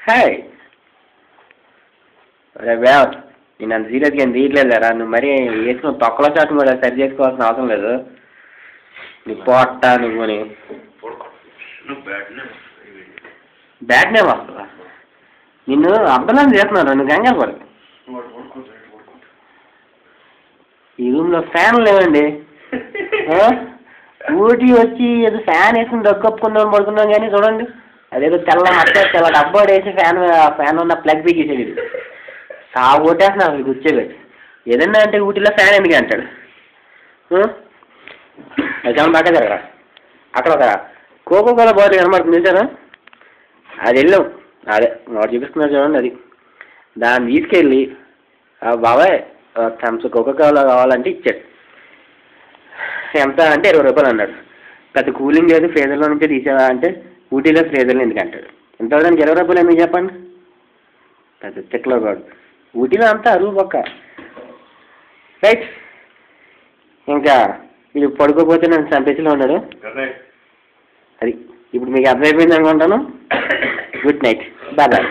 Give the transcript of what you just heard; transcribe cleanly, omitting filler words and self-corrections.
hi అరే బ్యావ్ నేను అంత సీరియస్గా ఏం తీయట్లేదు రా నువ్వు మరీ వేసుకుని తొక్కలో చాటు కూడా సరి చేసుకోవాల్సిన అవసరం లేదు నీ పొట్ట నువ్వుని బ్యాట్ నేమ్ వస్తుందా నిన్ను అర్థం చేస్తున్నాను నువ్వు కంగారు పడు ఈ రూమ్లో ఫ్యాన్లు లేవండి ఊటీ వచ్చి ఏదో ఫ్యాన్ వేసుకుని దగ్గొప్పుకుందాం పడుకున్నాం కానీ చూడండి అదేదో తెల్ల డబ్బా వేసి ఫ్యాన్ ఉన్న ప్లగ్ బిగేసేది కొట్టేస్తున్నారు అసలు కూర్చోబెట్టి ఏదన్నా అంటే ఊటీలో ఫ్యాన్ ఎందుకు అంటాడు ఎగ్జామ్ బాగా జరగరా అక్కడ ఒక కోకో కోలా బాటిల్ కనబడుతుంది చూసారా అది వెళ్ళాం అదే వాడు చూపిస్తున్నారు చూడండి అది దాన్ని తీసుకెళ్ళి బాబాయ్ థమ్స్ కోకో కోలా కావాలంటే ఇచ్చాడు ఎంత అంటే 20 రూపాయలు అన్నాడు పెద్ద కూలింగ్ లేదు ఫ్రీజర్లో నుంచే తీసేవా అంటే ఊటీలో ఫ్రీజర్లో ఎందుకు అంటాడు ఎంత దానికి 20 రూపాయలు ఎందుకు చెప్పండి పెద్ద చెట్లో కాదు ఊటీలో అంతా అరువు పక్క రైట్ ఇంకా ఇది పడుకోపోతే నన్ను చంపేసిలో ఉన్నాడు అది ఇప్పుడు మీకు అర్థమైపోయింది అనుకుంటాను గుడ్ నైట్ బాయ్ బాయ్